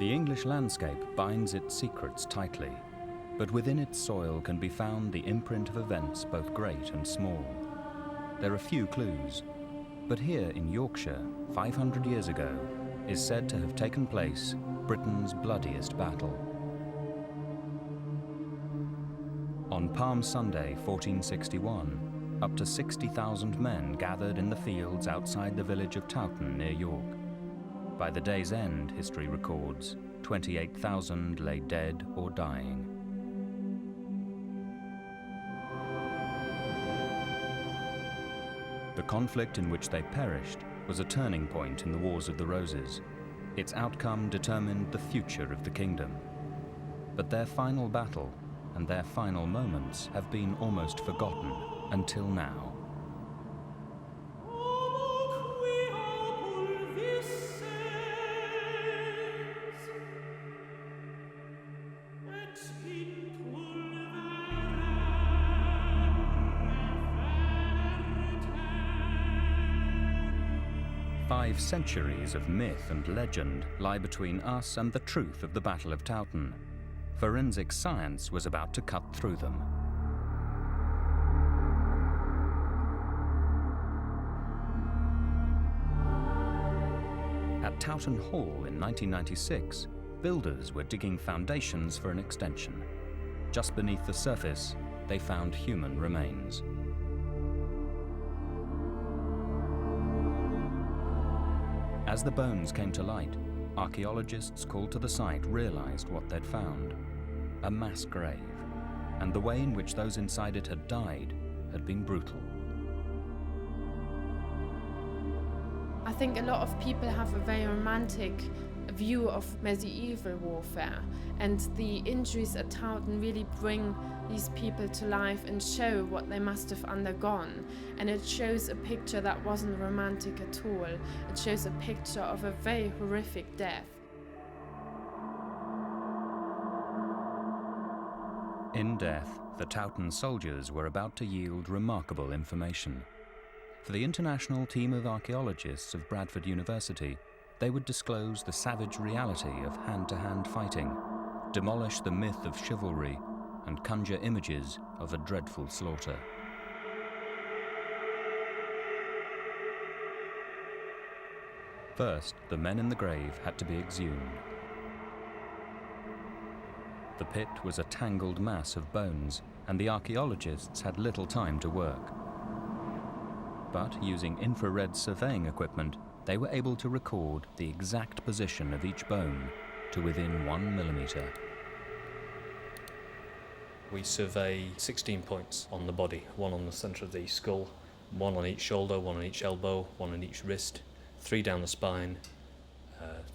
The English landscape binds its secrets tightly, but within its soil can be found the imprint of events both great and small. There are few clues, but here in Yorkshire, 500 years ago, is said to have taken place Britain's bloodiest battle. On Palm Sunday 1461, up to 60,000 men gathered in the fields outside the village of Towton near York. By the day's end, history records, 28,000 lay dead or dying. The conflict in which they perished was a turning point in the Wars of the Roses. Its outcome determined the future of the kingdom. But their final battle and their final moments have been almost forgotten until now. Five centuries of myth and legend lie between us and the truth of the Battle of Towton. Forensic science was about to cut through them. At Towton Hall in 1996, builders were digging foundations for an extension. Just beneath the surface, they found human remains. As the bones came to light, archaeologists called to the site realized what they'd found: a mass grave, and the way in which those inside it had died had been brutal. I think a lot of people have a very romantic view of medieval warfare, and the injuries at Towton really bring these people to life and show what they must have undergone. And it shows a picture that wasn't romantic at all. It shows a picture of a very horrific death. In death, the Towton soldiers were about to yield remarkable information. For the international team of archaeologists of Bradford University, they would disclose the savage reality of hand-to-hand fighting, demolish the myth of chivalry, and conjure images of a dreadful slaughter. First, the men in the grave had to be exhumed. The pit was a tangled mass of bones, and the archaeologists had little time to work. But using infrared surveying equipment, they were able to record the exact position of each bone to within 1 millimetre. We survey 16 points on the body, one on the centre of the skull, one on each shoulder, one on each elbow, one on each wrist, 3 down the spine,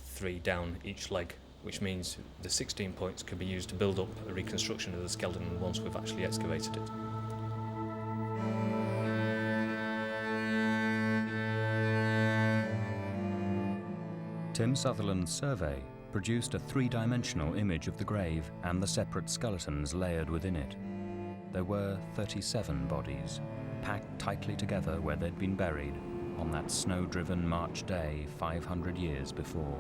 3 down each leg, which means the 16 points can be used to build up a reconstruction of the skeleton once we've actually excavated it. Tim Sutherland's survey produced a 3-dimensional image of the grave and the separate skeletons layered within it. There were 37 bodies, packed tightly together where they'd been buried on that snow-driven March day 500 years before.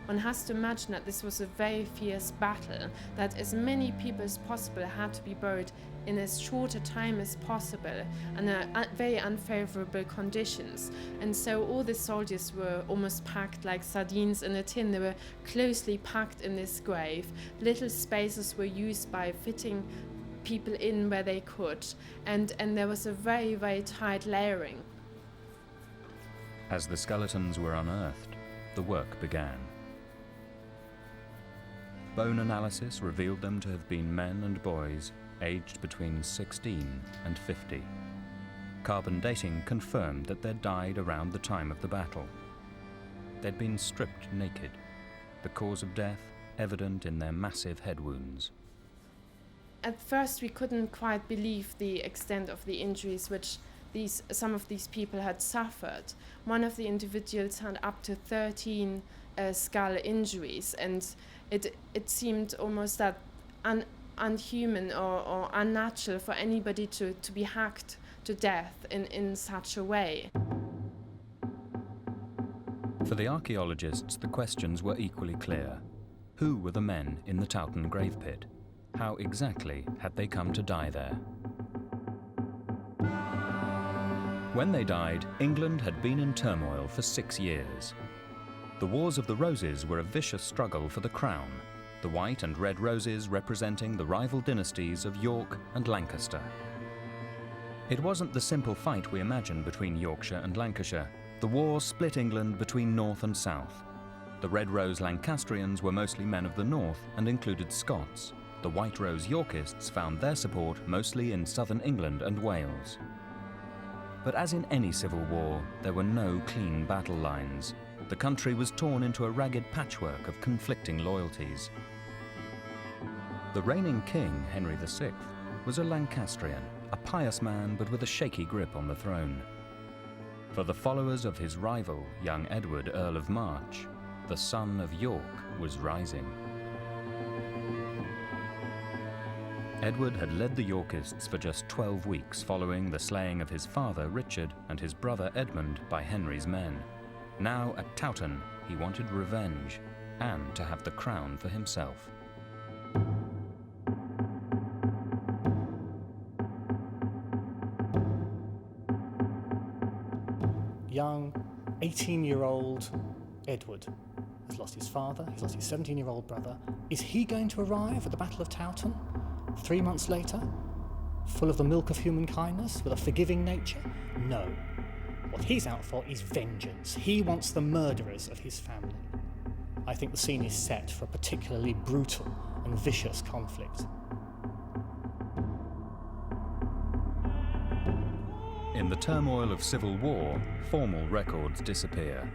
One has to imagine that this was a very fierce battle, that as many people as possible had to be buried in as short a time as possible under very unfavorable conditions. And so all the soldiers were almost packed like sardines in a tin. They were closely packed in this grave. Little spaces were used by fitting people in where they could. And there was a very, very tight layering. As the skeletons were unearthed, the work began. Bone analysis revealed them to have been men and boys aged between 16 and 50. Carbon dating confirmed that they'd died around the time of the battle. They'd been stripped naked, the cause of death evident in their massive head wounds. At first we couldn't quite believe the extent of the injuries which some of these people had suffered. One of the individuals had up to 13 skull injuries, and it seemed almost that unhuman or unnatural for anybody to be hacked to death in such a way. For the archaeologists, the questions were equally clear. Who were the men in the Towton grave pit? How exactly had they come to die there? When they died, England had been in turmoil for 6 years. The Wars of the Roses were a vicious struggle for the crown, the white and red roses representing the rival dynasties of York and Lancaster. It wasn't the simple fight we imagine between Yorkshire and Lancashire. The war split England between north and south. The Red Rose Lancastrians were mostly men of the north and included Scots. The White Rose Yorkists found their support mostly in southern England and Wales. But as in any civil war, there were no clean battle lines. The country was torn into a ragged patchwork of conflicting loyalties. The reigning king, Henry VI, was a Lancastrian, a pious man but with a shaky grip on the throne. For the followers of his rival, young Edward, Earl of March, the son of York was rising. Edward had led the Yorkists for just 12 weeks following the slaying of his father Richard and his brother Edmund by Henry's men. Now at Towton, he wanted revenge and to have the crown for himself. Young, 18-year-old Edward has lost his father, he's lost his 17-year-old brother. Is he going to arrive at the Battle of Towton 3 months later, full of the milk of human kindness, with a forgiving nature? No. What he's out for is vengeance. He wants the murderers of his family. I think the scene is set for a particularly brutal and vicious conflict. In the turmoil of civil war, formal records disappear.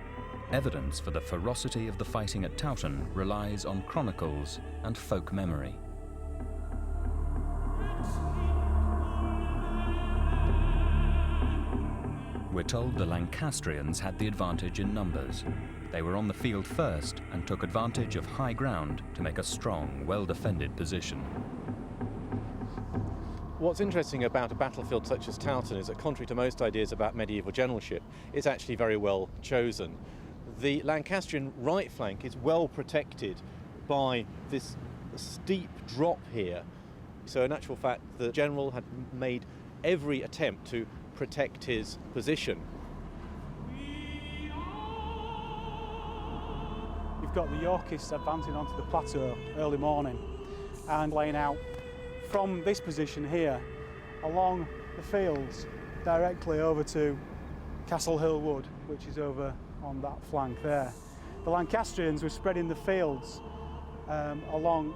Evidence for the ferocity of the fighting at Towton relies on chronicles and folk memory. We're told the Lancastrians had the advantage in numbers. They were on the field first and took advantage of high ground to make a strong, well-defended position. What's interesting about a battlefield such as Towton is that, contrary to most ideas about medieval generalship, it's actually very well chosen. The Lancastrian right flank is well protected by this steep drop here. So in actual fact, the general had made every attempt to protect his position. You've got the Yorkists advancing onto the plateau early morning and laying out from this position here along the fields directly over to Castle Hill Wood, which is over on that flank there. The Lancastrians were spreading the fields along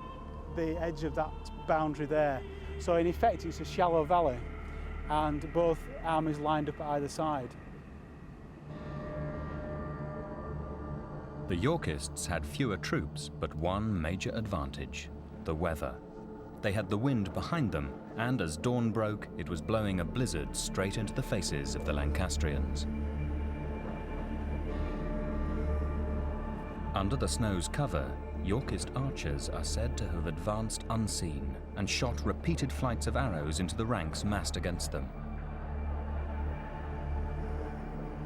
the edge of that boundary there. So in effect it's a shallow valley and both armies lined up at either side. The Yorkists had fewer troops, but one major advantage: the weather. They had the wind behind them, and as dawn broke, it was blowing a blizzard straight into the faces of the Lancastrians. Under the snow's cover, Yorkist archers are said to have advanced unseen and shot repeated flights of arrows into the ranks massed against them.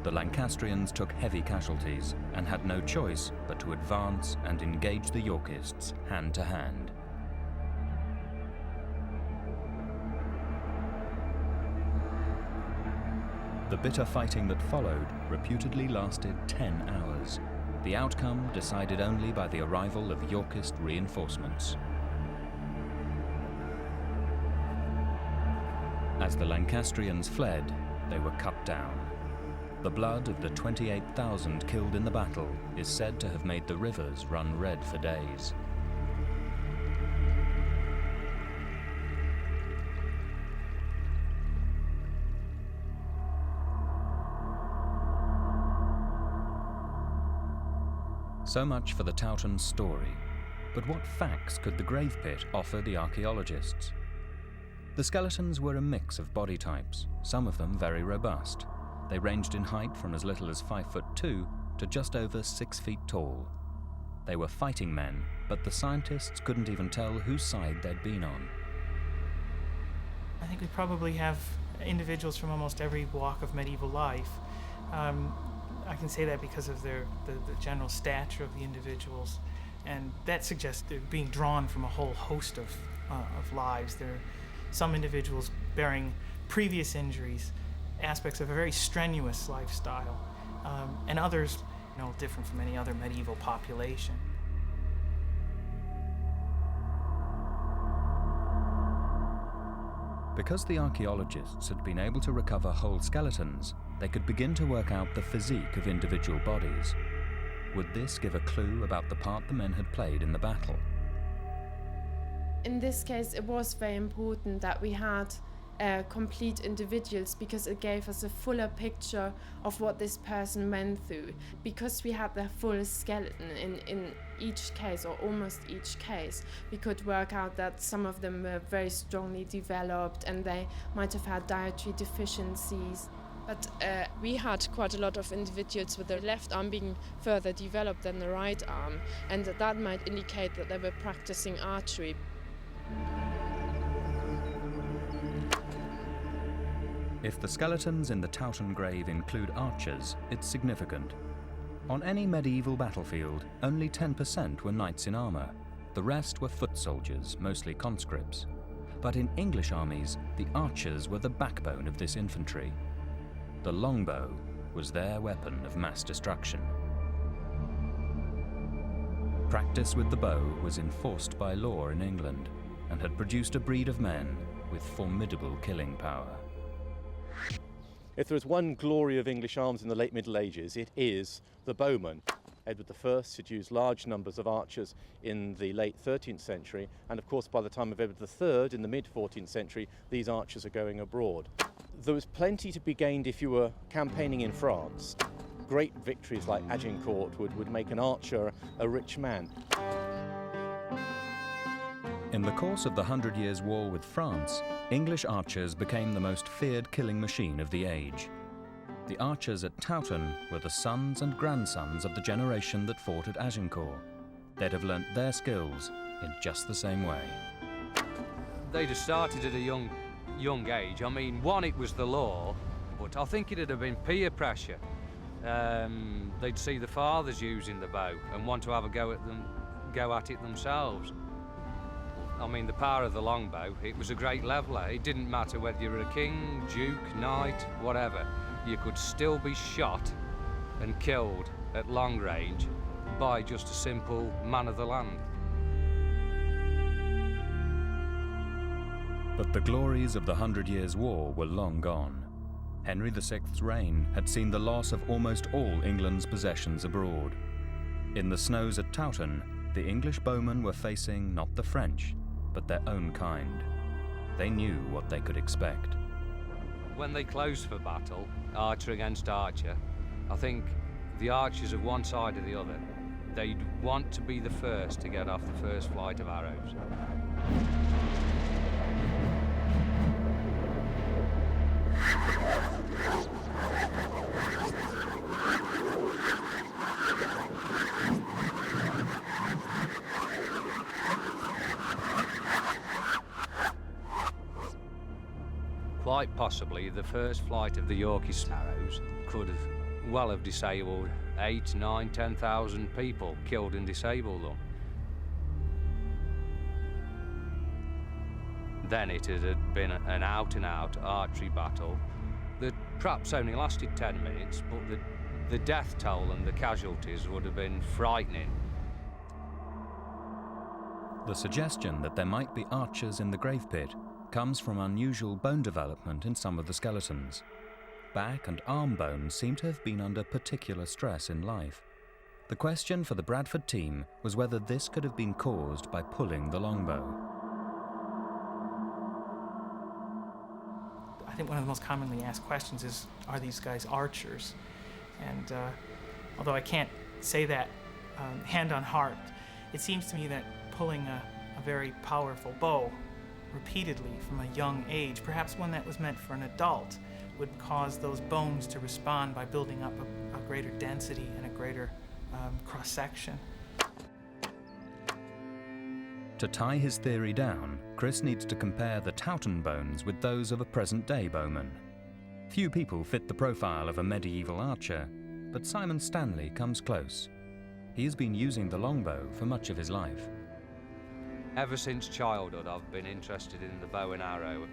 The Lancastrians took heavy casualties and had no choice but to advance and engage the Yorkists hand to hand. The bitter fighting that followed reputedly lasted 10 hours. The outcome decided only by the arrival of Yorkist reinforcements. As the Lancastrians fled, they were cut down. The blood of the 28,000 killed in the battle is said to have made the rivers run red for days. So much for the Towton story. But what facts could the grave pit offer the archaeologists? The skeletons were a mix of body types, some of them very robust. They ranged in height from as little as 5'2" to just over 6 feet tall. They were fighting men, but the scientists couldn't even tell whose side they'd been on. I think we probably have individuals from almost every walk of medieval life. I can say that because of the general stature of the individuals, and that suggests they're being drawn from a whole host of lives. There are some individuals bearing previous injuries, aspects of a very strenuous lifestyle, and others, different from any other medieval population. Because the archaeologists had been able to recover whole skeletons, they could begin to work out the physique of individual bodies. Would this give a clue about the part the men had played in the battle? In this case, it was very important that we had complete individuals, because it gave us a fuller picture of what this person went through. Because we had the full skeleton in each case, or almost each case, we could work out that some of them were very strongly developed and they might have had dietary deficiencies. But we had quite a lot of individuals with the left arm being further developed than the right arm, and that might indicate that they were practicing archery. If the skeletons in the Towton grave include archers, it's significant. On any medieval battlefield, only 10% were knights in armour. The rest were foot soldiers, mostly conscripts. But in English armies, the archers were the backbone of this infantry. The longbow was their weapon of mass destruction. Practice with the bow was enforced by law in England and had produced a breed of men with formidable killing power. If there is one glory of English arms in the late Middle Ages, it is the bowman. Edward I had used large numbers of archers in the late 13th century, and of course by the time of Edward III in the mid-14th century, these archers are going abroad. There was plenty to be gained if you were campaigning in France. Great victories like Agincourt would make an archer a rich man. In the course of the 100 Years' War with France, English archers became the most feared killing machine of the age. The archers at Towton were the sons and grandsons of the generation that fought at Agincourt. They'd have learnt their skills in just the same way. They'd have started at a young age. I mean, one, it was the law, but I think it'd have been peer pressure. They'd see the fathers using the bow and want to have a go at it themselves. I mean, the power of the longbow, it was a great leveller. It didn't matter whether you were a king, duke, knight, whatever. You could still be shot and killed at long range by just a simple man of the land. But the glories of the 100 Years' War were long gone. Henry VI's reign had seen the loss of almost all England's possessions abroad. In the snows at Towton, the English bowmen were facing not the French, but their own kind. They knew what they could expect. When they closed for battle, archer against archer, I think the archers of one side or the other, they'd want to be the first to get off the first flight of arrows. Quite possibly the first flight of the Yorkist arrows could have disabled 8, 9, 10,000 people, killed and disabled them. Then it had been an out-and-out archery battle that perhaps only lasted 10 minutes, but the death toll and the casualties would have been frightening. The suggestion that there might be archers in the grave pit comes from unusual bone development in some of the skeletons. Back and arm bones seem to have been under particular stress in life. The question for the Bradford team was whether this could have been caused by pulling the longbow. I think one of the most commonly asked questions is, are these guys archers? And although I can't say that hand on heart, it seems to me that pulling a very powerful bow repeatedly from a young age, perhaps one that was meant for an adult, would cause those bones to respond by building up a greater density and a greater cross-section. To tie his theory down, Chris needs to compare the Towton bones with those of a present-day bowman. Few people fit the profile of a medieval archer, But Simon Stanley comes close. He has been using the longbow for much of his life. Ever since childhood, I've been interested in the bow and arrow.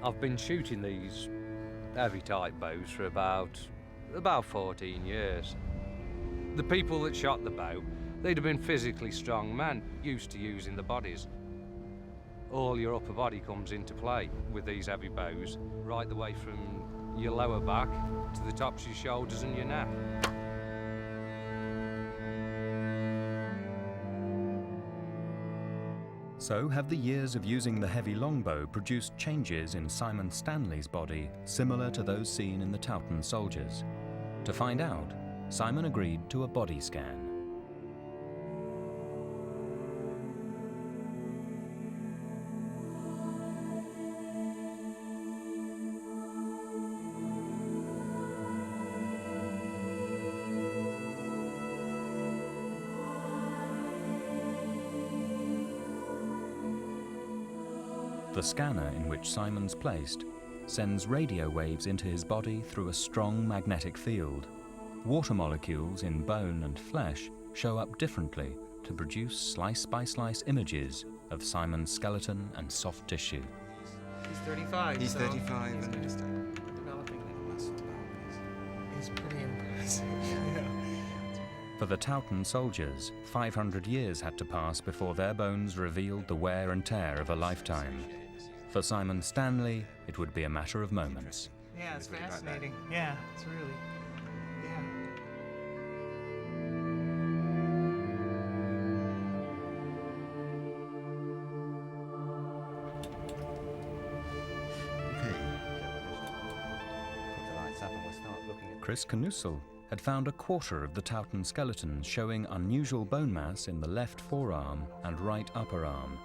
I've been shooting these heavy type bows for about 14 years. The people that shot the bow, they'd have been physically strong men, used to using the bodies. All your upper body comes into play with these heavy bows, right the way from your lower back to the tops of your shoulders and your neck. So have the years of using the heavy longbow produced changes in Simon Stanley's body similar to those seen in the Towton soldiers? To find out, Simon agreed to a body scan. The scanner in which Simon's placed sends radio waves into his body through a strong magnetic field. Water molecules in bone and flesh show up differently to produce slice-by-slice images of Simon's skeleton and soft tissue. He's 35. He's so 35 he's and gonna start developing the muscle development. He's pretty impressive. For the Towton soldiers, 500 years had to pass before their bones revealed the wear and tear of a lifetime. For Simon Stanley, it would be a matter of moments. Yeah, it's fascinating. Yeah, it's really, yeah. Okay. Put the lights up and we'll start looking at... Chris Knussel had found a quarter of the Towton skeletons showing unusual bone mass in the left forearm and right upper arm.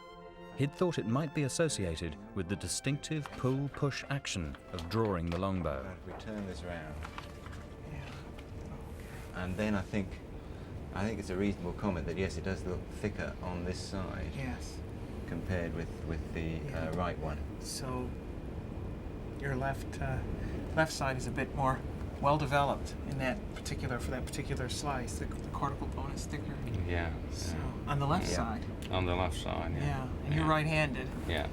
He'd thought it might be associated with the distinctive pull-push action of drawing the longbow. We turn this around. And then I think it's a reasonable comment that yes, it does look thicker on this side. Yes. Compared with the right one. So your left side is a bit more well developed in for that particular slice. The cortical bone is thicker. Yeah. So on the left side. On the left side. Yeah. Yeah. And you're right-handed. Yeah.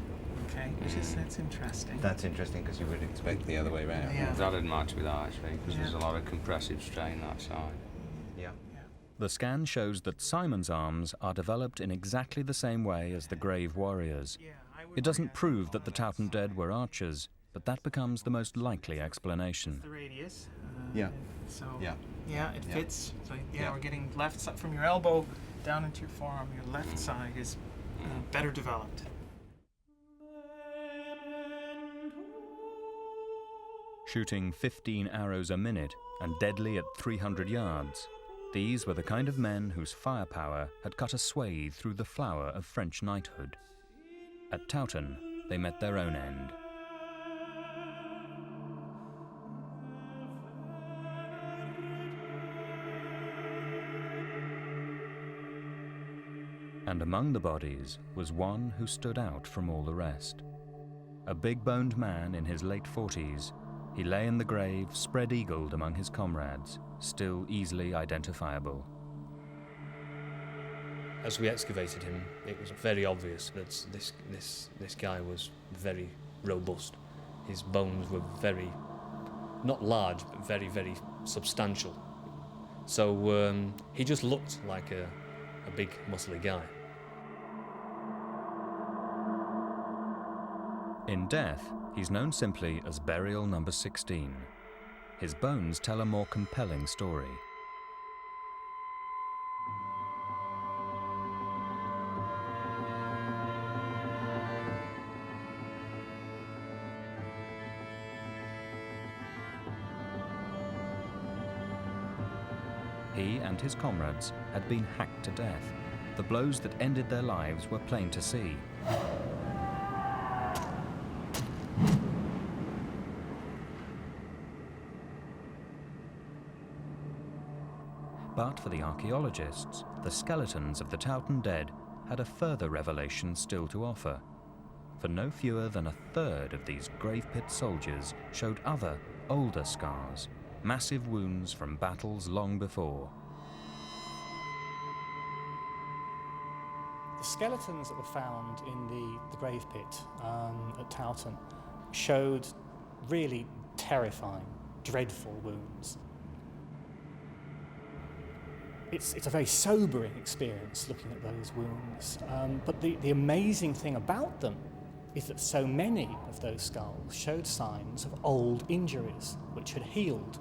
Okay. That's interesting. That's interesting because you would expect the other way around. Yeah. That'd match with that actually, because there's a lot of compressive strain that side. Yeah. The scan shows that Simon's arms are developed in exactly the same way as the grave warriors. It doesn't prove that the Towton dead were archers, but that becomes the most likely explanation. The radius. Yeah. So yeah, it fits. So we're getting left side from your elbow down into your forearm. Your left side is better developed. Shooting 15 arrows a minute and deadly at 300 yards, these were the kind of men whose firepower had cut a swathe through the flower of French knighthood. At Towton, they met their own end. And among the bodies was one who stood out from all the rest. A big-boned man in his late 40s, he lay in the grave spread-eagled among his comrades, still easily identifiable. As we excavated him, it was very obvious that this guy was very robust. His bones were very, not large, but very, very substantial. So he just looked like a big, muscly guy. In death, he's known simply as Burial Number 16. His bones tell a more compelling story. He and his comrades had been hacked to death. The blows that ended their lives were plain to see. But for the archaeologists, the skeletons of the Towton dead had a further revelation still to offer. For no fewer than a third of these grave pit soldiers showed other, older scars, massive wounds from battles long before. The skeletons that were found in the grave pit at Towton showed really terrifying, dreadful wounds. It's a very sobering experience looking at those wounds, but the amazing thing about them is that so many of those skulls showed signs of old injuries which had healed.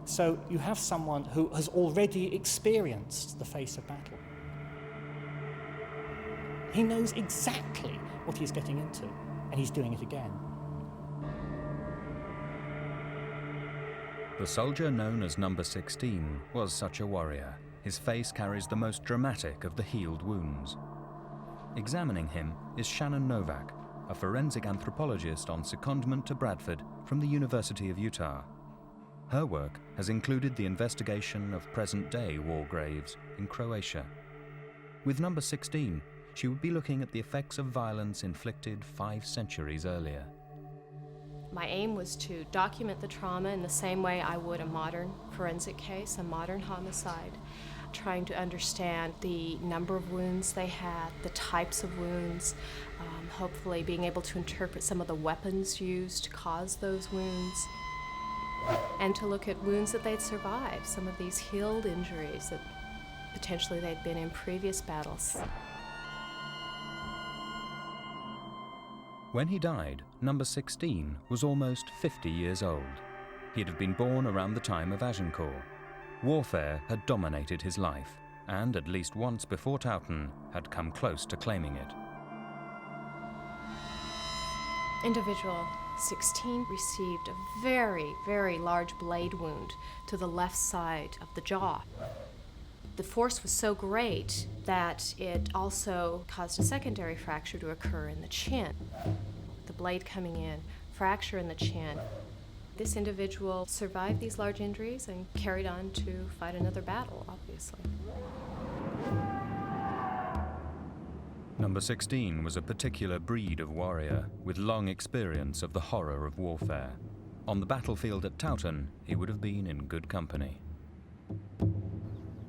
So you have someone who has already experienced the face of battle. He knows exactly what he's getting into, and he's doing it again. The soldier known as Number 16 was such a warrior. His face carries the most dramatic of the healed wounds. Examining him is Shannon Novak, a forensic anthropologist on secondment to Bradford from the University of Utah. Her work has included the investigation of present-day war graves in Croatia. With Number 16, she would be looking at the effects of violence inflicted 5 centuries earlier. My aim was to document the trauma in the same way I would a modern forensic case, a modern homicide, trying to understand the number of wounds they had, the types of wounds, hopefully being able to interpret some of the weapons used to cause those wounds, and to look at wounds that they'd survived, some of these healed injuries that potentially they'd been in previous battles. When he died, Number 16 was almost 50 years old. He'd have been born around the time of Agincourt. Warfare had dominated his life, and at least once before Towton had come close to claiming it. Individual 16 received a very, very large blade wound to the left side of the jaw. The force was so great that it also caused a secondary fracture to occur in the chin. The blade coming in, fracture in the chin. This individual survived these large injuries and carried on to fight another battle, obviously. Number 16 was a particular breed of warrior with long experience of the horror of warfare. On the battlefield at Towton, he would have been in good company.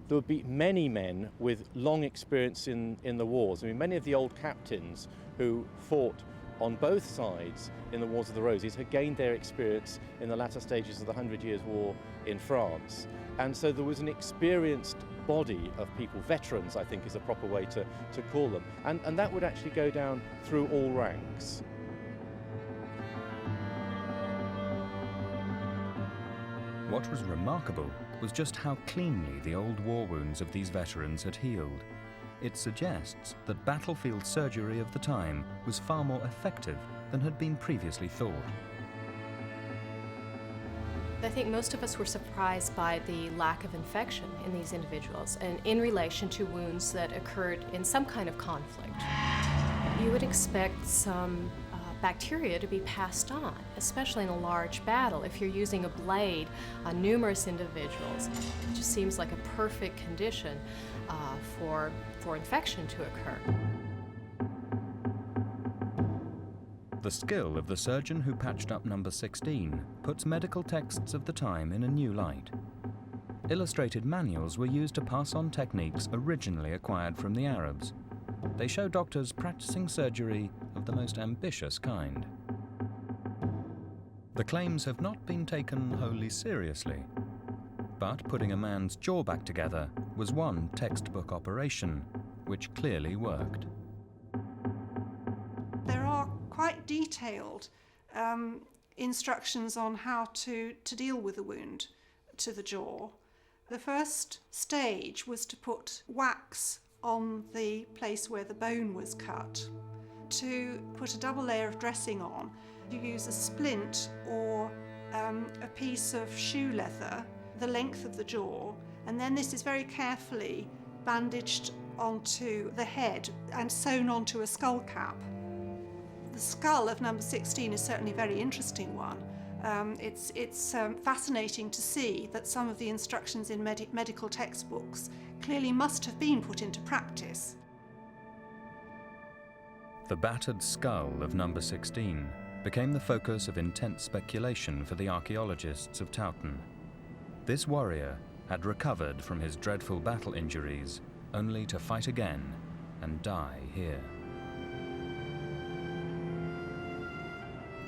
There would be many men with long experience in the wars. I mean, many of the old captains who fought on both sides in the Wars of the Roses had gained their experience in the latter stages of the 100 Years' War in France. And so there was an experienced body of people, veterans I think is a proper way to call them, and that would actually go down through all ranks. What was remarkable was just how cleanly the old war wounds of these veterans had healed. It suggests that battlefield surgery of the time was far more effective than had been previously thought. I think most of us were surprised by the lack of infection in these individuals and in relation to wounds that occurred in some kind of conflict. You would expect some bacteria to be passed on, especially in a large battle. If you're using a blade on numerous individuals, it just seems like a perfect condition for infection to occur. The skill of the surgeon who patched up Number 16 puts medical texts of the time in a new light. Illustrated manuals were used to pass on techniques originally acquired from the Arabs. They show doctors practicing surgery of the most ambitious kind. The claims have not been taken wholly seriously, but putting a man's jaw back together was one textbook operation, which clearly worked. There are quite detailed instructions on how to deal with a wound to the jaw. The first stage was to put wax on the place where the bone was cut. To put a double layer of dressing on, you use a splint or a piece of shoe leather, the length of the jaw, and then this is very carefully bandaged onto the head and sewn onto a skull cap. The skull of Number 16 is certainly a very interesting one. It's fascinating to see that some of the instructions in medical textbooks clearly must have been put into practice. The battered skull of Number 16 became the focus of intense speculation for the archaeologists of Towton. This warrior had recovered from his dreadful battle injuries only to fight again and die here.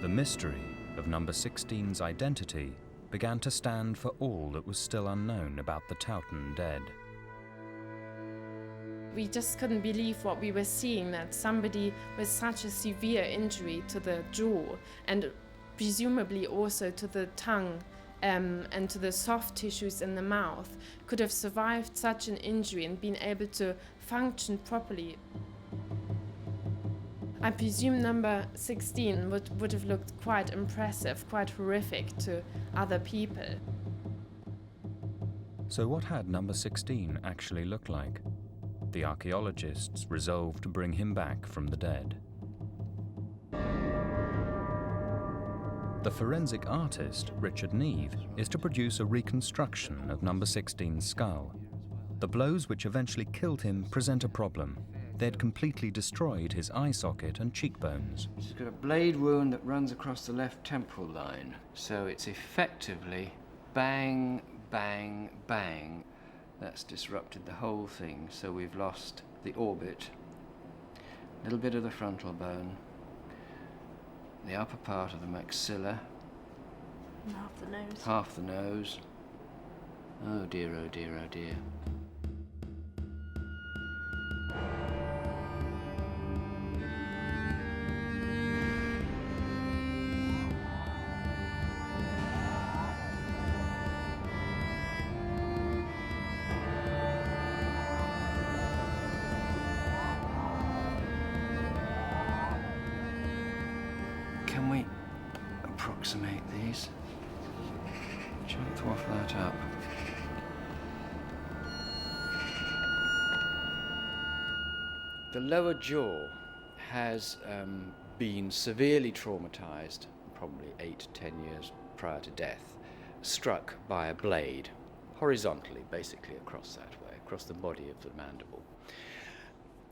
The mystery of number 16's identity began to stand for all that was still unknown about the Towton dead. We just couldn't believe what we were seeing, that somebody with such a severe injury to the jaw and presumably also to the tongue and to the soft tissues in the mouth could have survived such an injury and been able to function properly. I presume number 16 would have looked quite impressive, quite horrific to other people. So what had number 16 actually looked like? The archaeologists resolved to bring him back from the dead. The forensic artist, Richard Neve, is to produce a reconstruction of number 16's skull. The blows which eventually killed him present a problem. They had completely destroyed his eye socket and cheekbones. She's got a blade wound that runs across the left temporal line. So it's effectively bang, bang, bang. That's disrupted the whole thing. So we've lost the orbit, a little bit of the frontal bone, the upper part of the maxilla, and half the nose. Half the nose. Oh dear, oh dear, oh dear. Can we approximate these? Try to waffle that up. The lower jaw has been severely traumatized, probably 8 to 10 years prior to death, struck by a blade, horizontally, basically across that way, across the body of the mandible.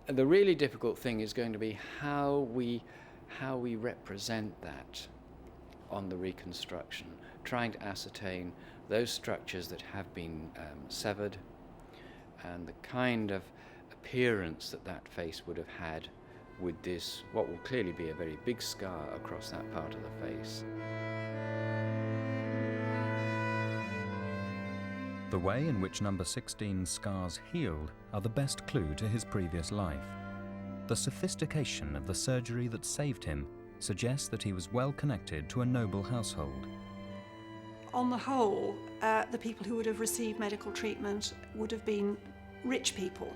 And the really difficult thing is going to be how we represent that on the reconstruction, trying to ascertain those structures that have been severed and the kind of appearance that that face would have had with this, what will clearly be a very big scar across that part of the face. The way in which number 16's scars healed are the best clue to his previous life. The sophistication of the surgery that saved him suggests that he was well connected to a noble household. On the whole, the people who would have received medical treatment would have been rich people.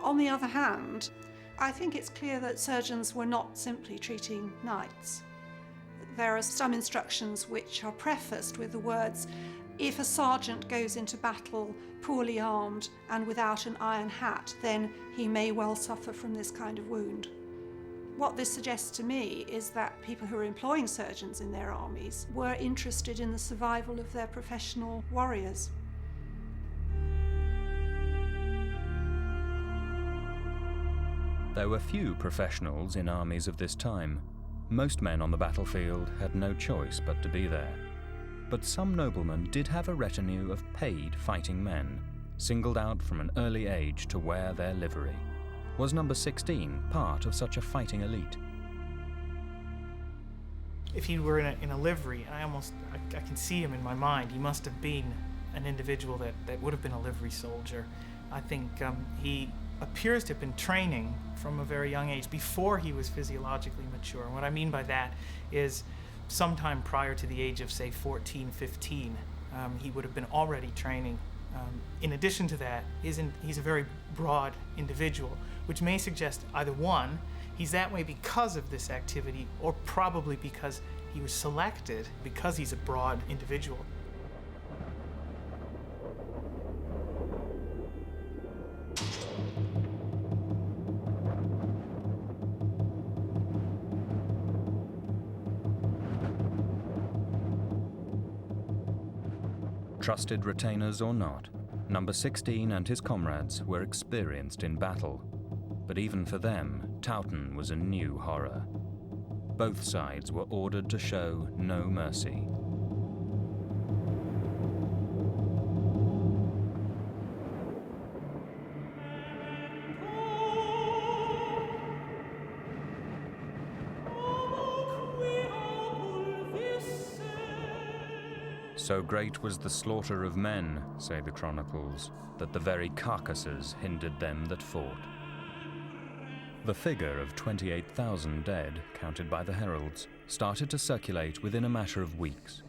On the other hand, I think it's clear that surgeons were not simply treating knights. There are some instructions which are prefaced with the words, "If a sergeant goes into battle poorly armed and without an iron hat, then he may well suffer from this kind of wound." What this suggests to me is that people who are employing surgeons in their armies were interested in the survival of their professional warriors. There were few professionals in armies of this time. Most men on the battlefield had no choice but to be there. But some noblemen did have a retinue of paid fighting men, singled out from an early age to wear their livery. Was number 16 part of such a fighting elite? If he were in a livery, I can see him in my mind, he must have been an individual that would have been a livery soldier. I think he appears to have been training from a very young age, before he was physiologically mature. And what I mean by that is sometime prior to the age of, say, 14, 15, he would have been already training. In addition to that, he's a very broad individual, which may suggest either one, he's that way because of this activity, or probably because he was selected because he's a broad individual. Trusted retainers or not, number 16 and his comrades were experienced in battle. But even for them, Towton was a new horror. Both sides were ordered to show no mercy. So great was the slaughter of men, say the chronicles, that the very carcasses hindered them that fought. The figure of 28,000 dead, counted by the heralds, started to circulate within a matter of weeks.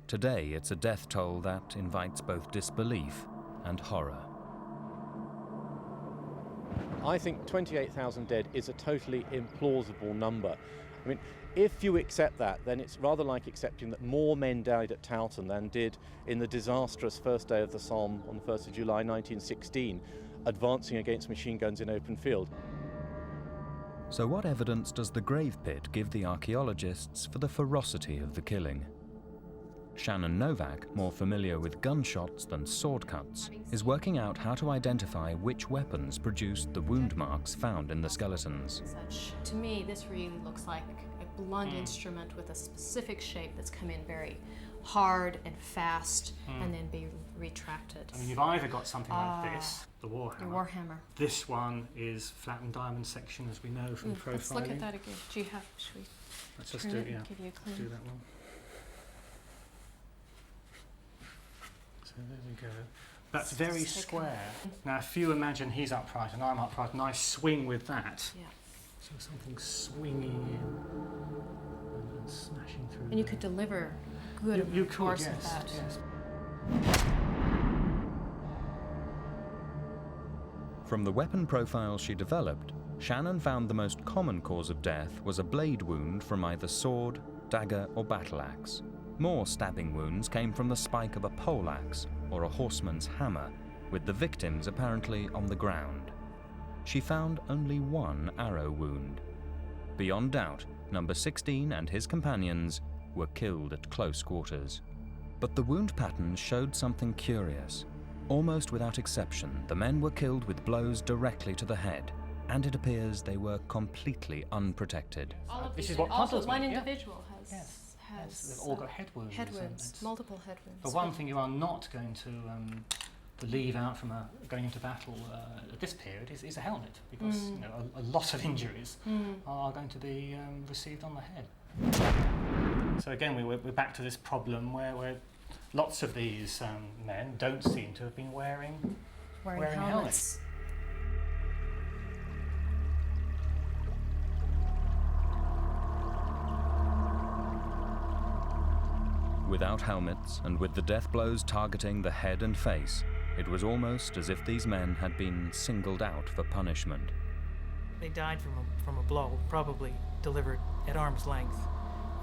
Today it's a death toll that invites both disbelief and horror. I think 28,000 dead is a totally implausible number. I mean, if you accept that, then it's rather like accepting that more men died at Towton than did in the disastrous first day of the Somme on the 1st of July 1916, advancing against machine guns in open field. So what evidence does the grave pit give the archaeologists for the ferocity of the killing? Shannon Novak, more familiar with gunshots than sword cuts, is working out how to identify which weapons produced the wound marks found in the skeletons. To me, this really looks like a blunt instrument with a specific shape that's come in very hard and fast and then be retracted. I mean, you've either got something like this, the warhammer. The warhammer. This one is flattened diamond section, as we know from profiling. Let's look at that again. Do you have? Should we? Let's just do it. Yeah. Give you a clean. Do that one. So there we go. That's very square. Now, if you imagine he's upright and I'm upright, and I swing with that. Yeah. So something swinging in and smashing through. And you could deliver good force with that. Yes. From the weapon profile she developed, Shannon found the most common cause of death was a blade wound from either sword, dagger, or battle axe. More stabbing wounds came from the spike of a poleaxe or a horseman's hammer, with the victims apparently on the ground. She found only one arrow wound. Beyond doubt, number 16 and his companions were killed at close quarters. But the wound patterns showed something curious. Almost without exception, the men were killed with blows directly to the head, and it appears they were completely unprotected. This is what puzzles me. One individual has. Yes. They've all got head wounds. Head wounds, multiple head wounds. But one thing you are not going to leave out from going into battle at this period is a helmet, because you know, a lot of injuries are going to be received on the head. So again, we're back to this problem where lots of these men don't seem to have been wearing helmets. Without helmets and with the death blows targeting the head and face, it was almost as if these men had been singled out for punishment. They died from a blow, probably delivered at arm's length.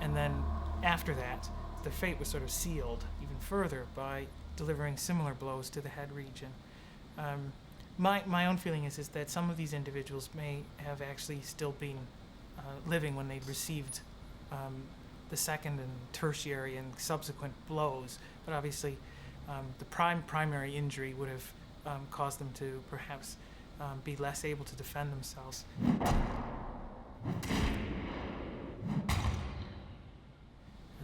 And then after that, their fate was sort of sealed even further by delivering similar blows to the head region. My own feeling is that some of these individuals may have actually still been living when they'd received the second and tertiary and subsequent blows, but obviously the primary injury would have caused them to perhaps be less able to defend themselves. And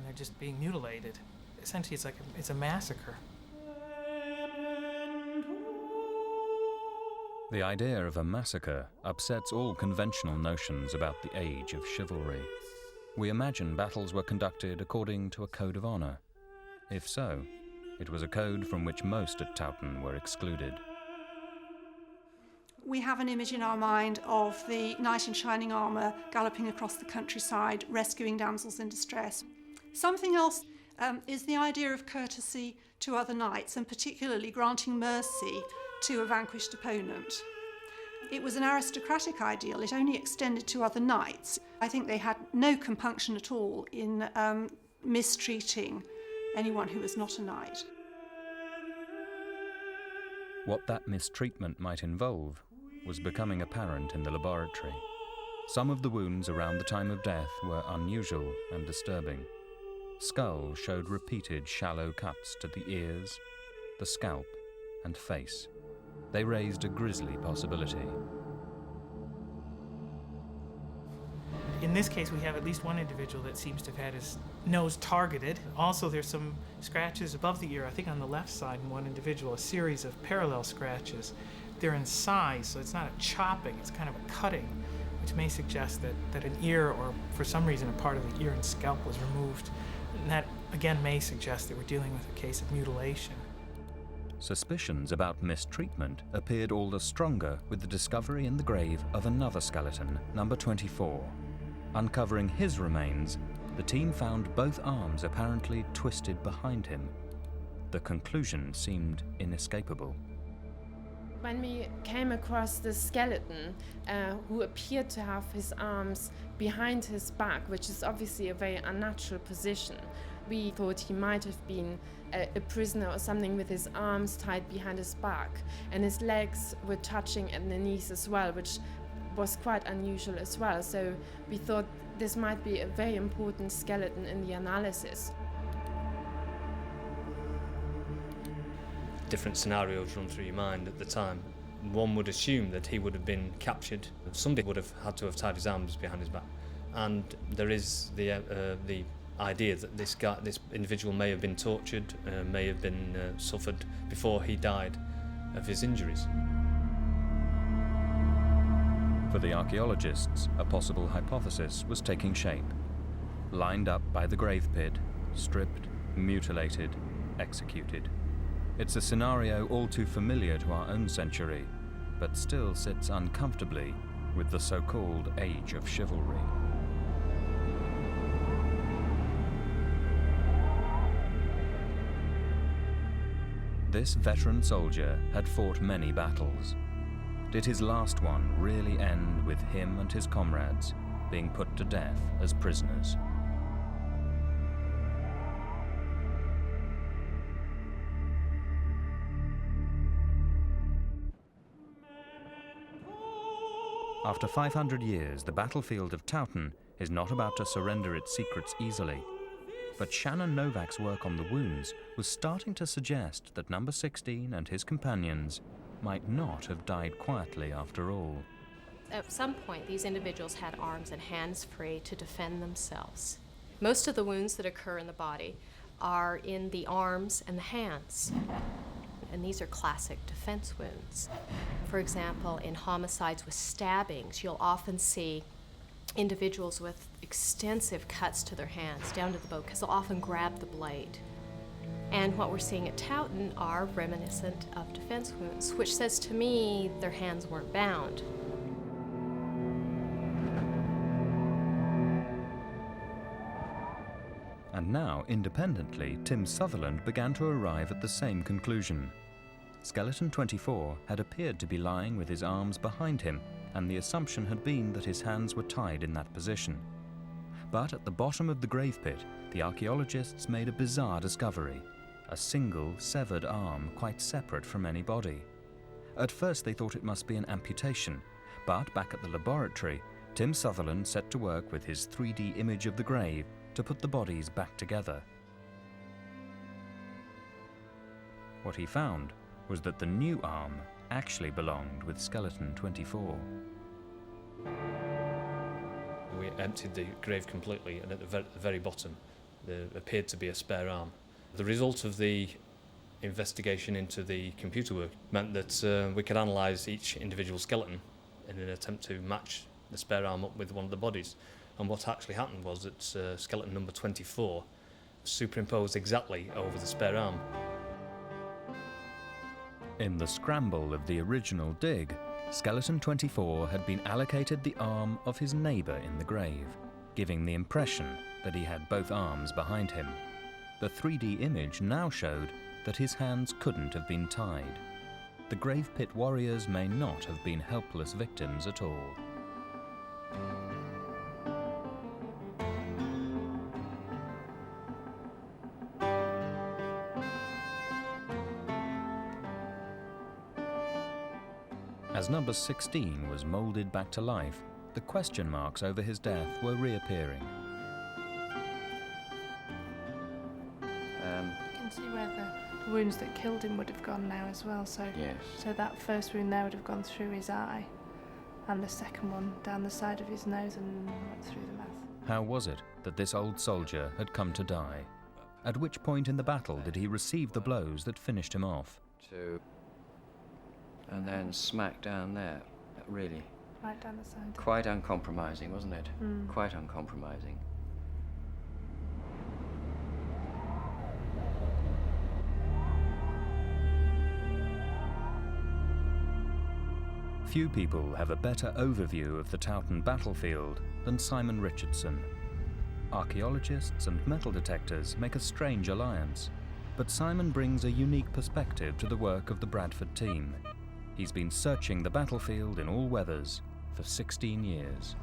they're just being mutilated. Essentially, it's a massacre. The idea of a massacre upsets all conventional notions about the age of chivalry. We imagine battles were conducted according to a code of honour. If so, it was a code from which most at Towton were excluded. We have an image in our mind of the knight in shining armour galloping across the countryside, rescuing damsels in distress. Something else is the idea of courtesy to other knights, and particularly granting mercy to a vanquished opponent. It was an aristocratic ideal. It only extended to other knights. I think they had no compunction at all in mistreating anyone who was not a knight. What that mistreatment might involve was becoming apparent in the laboratory. Some of the wounds around the time of death were unusual and disturbing. Skull showed repeated shallow cuts to the ears, the scalp, and face. They raised a grisly possibility. In this case, we have at least one individual that seems to have had his nose targeted. Also, there's some scratches above the ear, I think on the left side in one individual, a series of parallel scratches. They're in size, so it's not a chopping, it's kind of a cutting, which may suggest that an ear, or for some reason a part of the ear and scalp, was removed. And that, again, may suggest that we're dealing with a case of mutilation. Suspicions about mistreatment appeared all the stronger with the discovery in the grave of another skeleton, number 24. Uncovering his remains, the team found both arms apparently twisted behind him. The conclusion seemed inescapable. When we came across this skeleton, who appeared to have his arms behind his back, which is obviously a very unnatural position, we thought he might have been a prisoner or something, with his arms tied behind his back, and his legs were touching at the knees as well, which was quite unusual as well. So we thought this might be a very important skeleton in the analysis. Different scenarios run through your mind at the time. One would assume that he would have been captured. Somebody would have had to have tied his arms behind his back. And there is the idea that this individual may have been tortured, may have been suffered before he died of his injuries. For the archaeologists, a possible hypothesis was taking shape. Lined up by the grave pit, stripped, mutilated, executed. It's a scenario all too familiar to our own century, but still sits uncomfortably with the so-called age of chivalry. This veteran soldier had fought many battles. Did his last one really end with him and his comrades being put to death as prisoners? After 500 years, the battlefield of Towton is not about to surrender its secrets easily. But Shannon Novak's work on the wounds was starting to suggest that number 16 and his companions might not have died quietly after all. At some point, these individuals had arms and hands free to defend themselves. Most of the wounds that occur in the body are in the arms and the hands. And these are classic defense wounds. For example, in homicides with stabbings, you'll often see individuals with extensive cuts to their hands, down to the bone, because they'll often grab the blade. And what we're seeing at Towton are reminiscent of defense wounds, which says to me their hands weren't bound. And now, independently, Tim Sutherland began to arrive at the same conclusion. Skeleton 24 had appeared to be lying with his arms behind him, and the assumption had been that his hands were tied in that position. But at the bottom of the grave pit, the archaeologists made a bizarre discovery: a single severed arm quite separate from any body. At first they thought it must be an amputation, but back at the laboratory, Tim Sutherland set to work with his 3D image of the grave to put the bodies back together. What he found was that the new arm actually belonged with skeleton 24. We emptied the grave completely, and at the very bottom there appeared to be a spare arm. The result of the investigation into the computer work meant that we could analyse each individual skeleton in an attempt to match the spare arm up with one of the bodies. And what actually happened was that skeleton number 24 superimposed exactly over the spare arm. In the scramble of the original dig, skeleton 24 had been allocated the arm of his neighbour in the grave, giving the impression that he had both arms behind him. The 3D image now showed that his hands couldn't have been tied. The grave pit warriors may not have been helpless victims at all. As number 16 was moulded back to life, the question marks over his death were reappearing. You can see where the wounds that killed him would have gone now as well. So, yes. So that first wound there would have gone through his eye, and the second one down the side of his nose and right through the mouth. How was it that this old soldier had come to die? At which point in the battle did he receive the blows that finished him off? And then smack down there, really. Right down the side. Quite uncompromising, wasn't it? Mm. Quite uncompromising. Few people have a better overview of the Towton battlefield than Simon Richardson. Archaeologists and metal detectors make a strange alliance, but Simon brings a unique perspective to the work of the Bradford team. He's been searching the battlefield in all weathers for 16 years.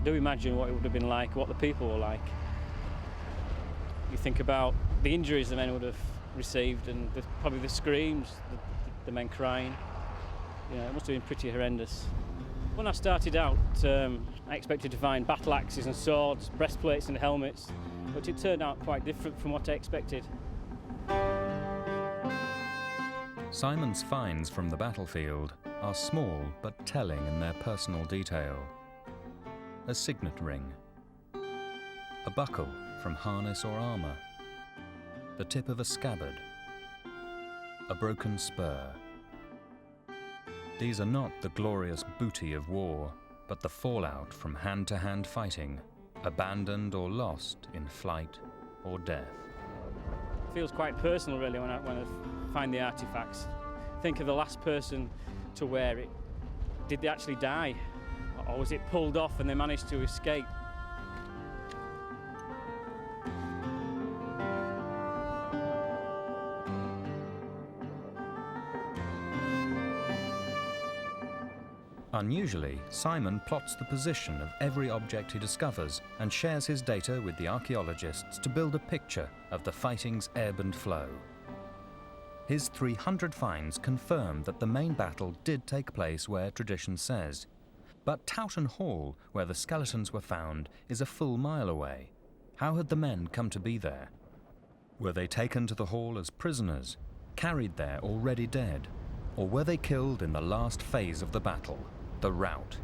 Do imagine what it would have been like, what the people were like. You think about the injuries the men would have received and probably the screams, the men crying. You know, it must have been pretty horrendous. When I started out, I expected to find battle axes and swords, breastplates and helmets, but it turned out quite different from what I expected. Simon's finds from the battlefield are small but telling in their personal detail. A signet ring, a buckle from harness or armour, the tip of a scabbard, a broken spur. These are not the glorious booty of war, but the fallout from hand-to-hand fighting, abandoned or lost in flight or death. It feels quite personal, really, when I find the artefacts. Think of the last person to wear it. Did they actually die? Or was it pulled off and they managed to escape? Unusually, Simon plots the position of every object he discovers and shares his data with the archaeologists to build a picture of the fighting's ebb and flow. His 300 finds confirm that the main battle did take place where tradition says. But Towton Hall, where the skeletons were found, is a full mile away. How had the men come to be there? Were they taken to the hall as prisoners, carried there already dead, or were they killed in the last phase of the battle, the rout?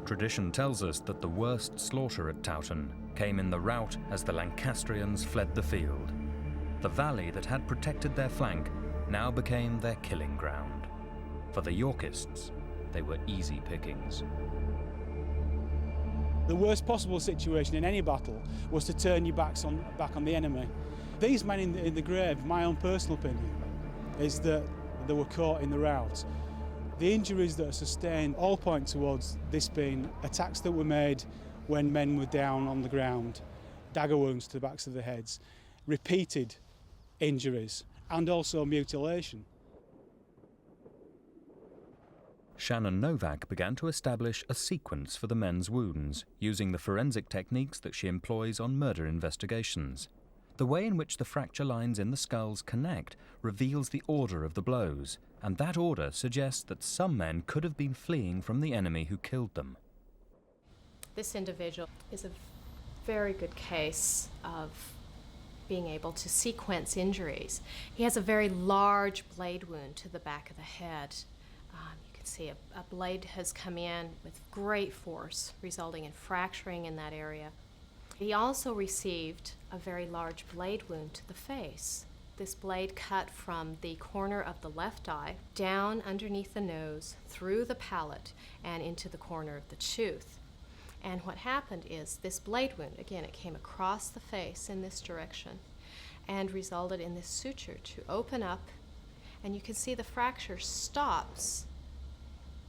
Tradition tells us that the worst slaughter at Towton came in the rout as the Lancastrians fled the field. The valley that had protected their flank now became their killing ground. For the Yorkists, they were easy pickings. The worst possible situation in any battle was to turn your back on the enemy. These men in the grave, my own personal opinion, is that they were caught in the rout. The injuries that are sustained all point towards this being attacks that were made when men were down on the ground, dagger wounds to the backs of the heads, repeated injuries, and also mutilation. Shannon Novak began to establish a sequence for the men's wounds, using the forensic techniques that she employs on murder investigations. The way in which the fracture lines in the skulls connect reveals the order of the blows, and that order suggests that some men could have been fleeing from the enemy who killed them. This individual is a very good case of being able to sequence injuries. He has a very large blade wound to the back of the head. You can see a blade has come in with great force, resulting in fracturing in that area. He also received a very large blade wound to the face. This blade cut from the corner of the left eye, down underneath the nose, through the palate, and into the corner of the tooth. And what happened is this blade wound, again, it came across the face in this direction and resulted in this suture to open up, and you can see the fracture stops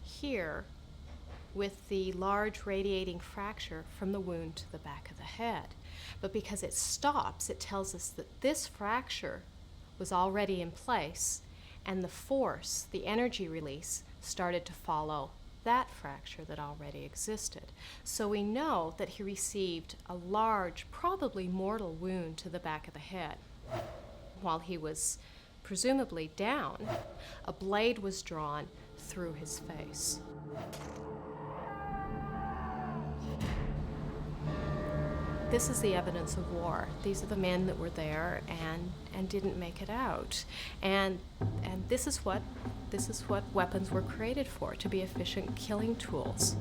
here with the large radiating fracture from the wound to the back of the head. But because it stops, it tells us that this fracture was already in place, and the force, the energy release, started to follow that fracture that already existed. So we know that he received a large, probably mortal wound to the back of the head. While he was presumably down, a blade was drawn through his face. This is the evidence of war. These are the men that were there and didn't make it out. And this is what weapons were created for, to be efficient killing tools.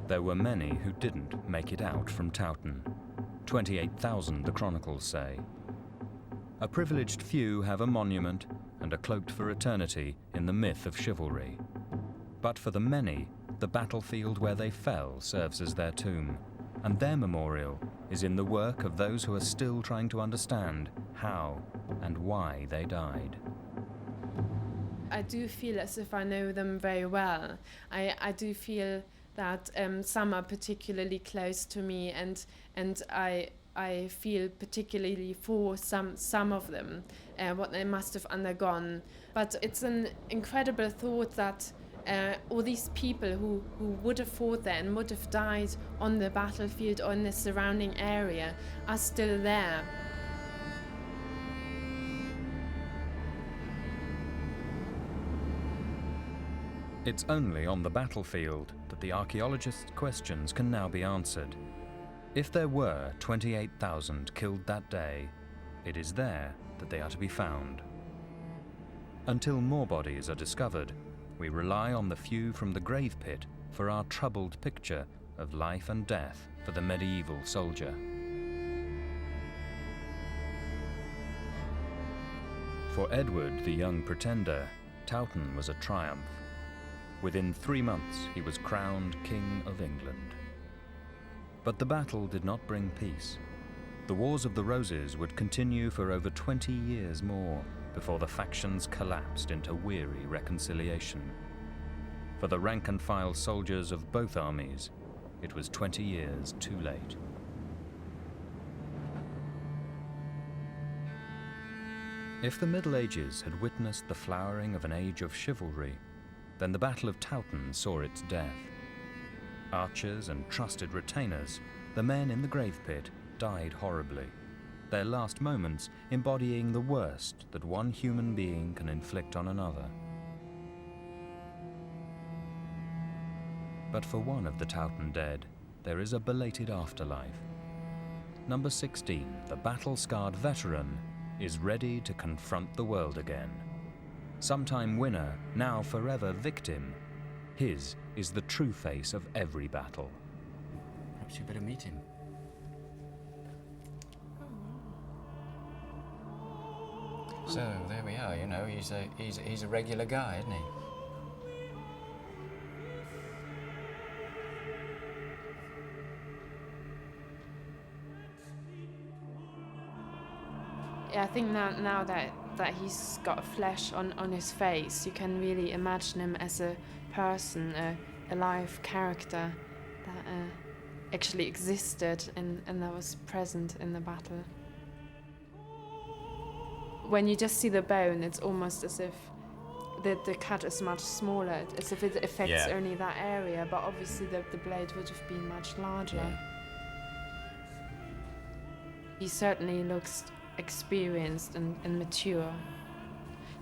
There were many who didn't make it out from Towton. 28,000, the chronicles say. A privileged few have a monument and are cloaked for eternity in the myth of chivalry. But for the many, the battlefield where they fell serves as their tomb, and their memorial is in the work of those who are still trying to understand how and why they died. I do feel as if I know them very well. I do feel that some are particularly close to me, and I feel particularly for some of them, what they must have undergone. But it's an incredible thought that all these people who would have fought there and would have died on the battlefield or in the surrounding area are still there. It's only on the battlefield that the archaeologists' questions can now be answered. If there were 28,000 killed that day, it is there that they are to be found. Until more bodies are discovered, we rely on the few from the grave pit for our troubled picture of life and death for the medieval soldier. For Edward, the young pretender, Towton was a triumph. Within 3 months, he was crowned King of England. But the battle did not bring peace. The Wars of the Roses would continue for over 20 years more before the factions collapsed into weary reconciliation. For the rank-and-file soldiers of both armies, it was 20 years too late. If the Middle Ages had witnessed the flowering of an age of chivalry, then the Battle of Towton saw its death. Archers and trusted retainers, the men in the grave pit, died horribly, their last moments embodying the worst that one human being can inflict on another. But for one of the Towton dead, there is a belated afterlife. Number 16, the battle-scarred veteran, is ready to confront the world again. Sometime winner, now forever victim. His is the true face of every battle. Perhaps you better meet him. So there we are. You know, he's a regular guy, isn't he? Yeah, I think now that he's got flesh on his face, you can really imagine him as a person, a live character that actually existed and that was present in the battle. When you just see the bone, it's almost as if the cut is much smaller, as if it affects only that area, but obviously the blade would have been much larger. Yeah. He certainly looks experienced and mature.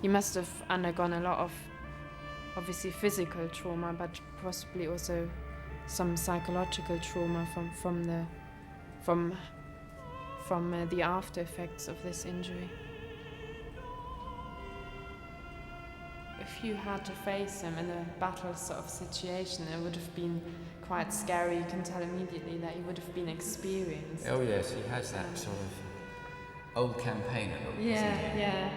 He must have undergone a lot of, obviously, physical trauma, but possibly also some psychological trauma from the after effects of this injury. If you had to face him in a battle sort of situation, it would have been quite scary. You can tell immediately that he would have been experienced. Oh yes, he has that sort of old campaigner look. Yeah.